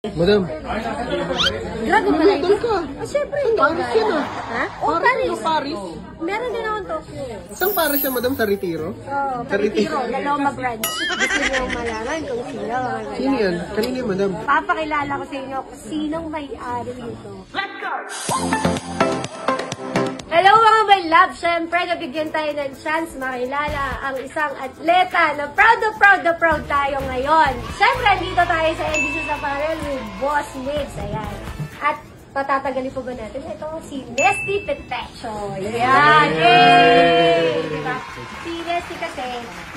Madam. Dragon pala ito? ka. Siyempre. Paris yan ah. Ha? Oh, Paris. Paris. Meron din akong Tokyo. Saan Paris siya, madam? Sa Retiro? Oo, sa Retiro. Laloma branch. Gusto niyo malaman kung sino ang mga Sino yan? Kanina yan, madam. Papakilala ko sa inyo kung sinong may-ari nito. Let's go! Hello mga my love! Siyempre, nabigyan tayo ng chance makilala ang isang atleta na proud tayo ngayon. Siyempre, dito tayo sa NBC sa panel with Boss Migs. Ayan. At patatagalin po ba natin? Ito, si Nesty Petecho. Ayan! Yay! Diba? Si Nesty kasi,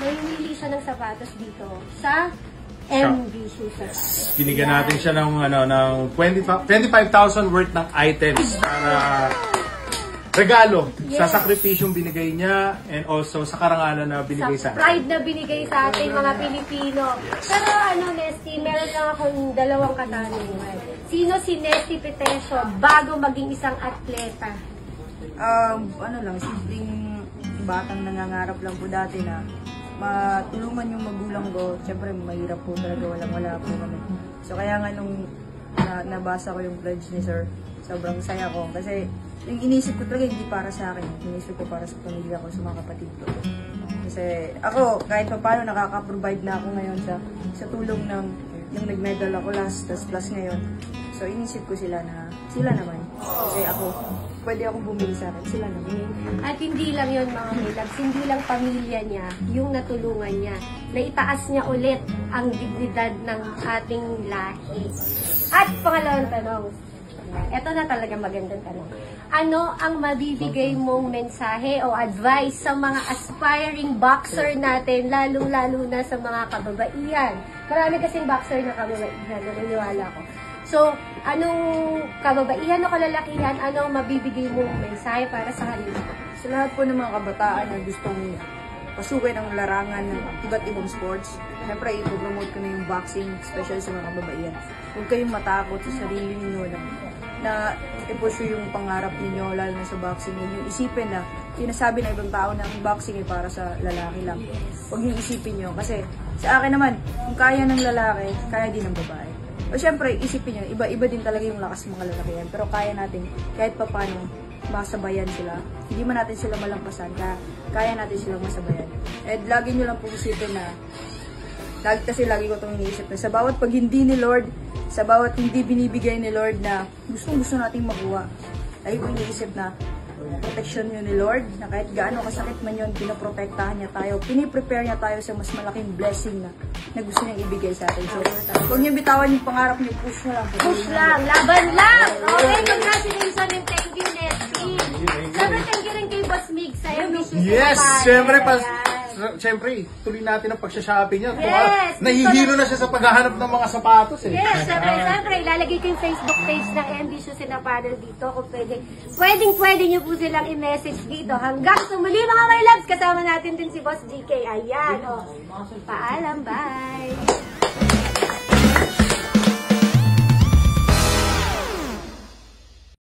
namimili siya ng sapatos dito sa NBC sa panel. Binigyan natin siya ng 25,000 worth ng items para regalo sa sakripisyong binigay niya and also sa karangalan na binigay sa atin. Pride na binigay sa ating mga Pilipino. Pero Nesty, meron lang akong dalawang katanungan. Sino si Nesty Petecho bago maging isang atleta? Simpleng batang nangangarap lang po dati na matulungan yung magulang ko. Siyempre, mahirap po talaga, wala po kami. So, kaya nga nung nabasa ko yung pledge ni Sir, sobrang saya ko. Kasi, yung inisip ko talaga hindi para sa akin. Inisip ko para sa pamilya ko, sa mga kapatid ko. Kasi, ako, kahit pa paano, nakaka-provide na ako ngayon sa tulong ng yung nag-medal ako last, tas plus ngayon. So, inisip ko sila naman. Kasi ako, pwede akong bumili sa akin, sila naman. At hindi lang yun mga loves, hindi lang pamilya niya yung natulungan niya. Naitaas niya ulit ang dignidad ng ating lahi. At pangalawang tanong, ito na talaga magandang tanong. Ano ang mabibigay mong mensahe o advice sa mga aspiring boxer natin, lalong-lalo na sa mga kababaihan? Marami kasing boxer na kababaihan, naniniwala ko. So, anong kababaihan o kalalakihan, ano ang mabibigay mong mensahe para sa kanila? Sa lahat po ng mga kabataan na gustong pasukin ang larangan ng iba't ibang sports, siyempre ipopromote ko na yung boxing, especially sa mga kababaihan. Huwag kayong matakot sa sarili ninyo na i-pursue yung pangarap ninyo, lalo na sa boxing. Huwag yung isipin na sinasabi ng ibang tao na ang boxing ay para sa lalaki lang. Huwag yung isipin nyo. Kasi sa akin naman, kung kaya ng lalaki, kaya din ng babae. O syempre, isipin nyo, iba din talaga yung lakas ng mga lalaki yan. Pero kaya natin, kahit pa paano, masabayan sila. Hindi man natin sila malampasan, kaya natin silang masabayan. At lagi nyo lang po isipin na, lagi ko itong iniisip na sa bawat pag hindi ni Lord, sa bawat hindi binibigay ni Lord na gusto nating makuha, lagi ko iniisip na protection yun ni Lord, na kahit gaano kasakit man yun, pinoprotektahan niya tayo, piniprepare niya tayo sa mas malaking blessing na gusto niyang ibigay sa atin. So, huwag niyo bitawan yung pangarap niyo, push na lang. Push lang, laban lang! Okay, congratulations and thank you, Nesty. Siyempre, thank you rin kay Boss Mig sa ambitious. Yes! Siyempre, tuloy natin ang pagsha-shopping niya. Yes! Nahihilo na siya sa paghahanap ng mga sapatos eh. Yes, siyempre, ilalagay ko yung Facebook page ng Ambitious in a Panel dito kung pwede nyo po silang i-message dito. Hanggang sa muli mga my loves, kasama natin din si Boss GK. Ayan, paalam, bye!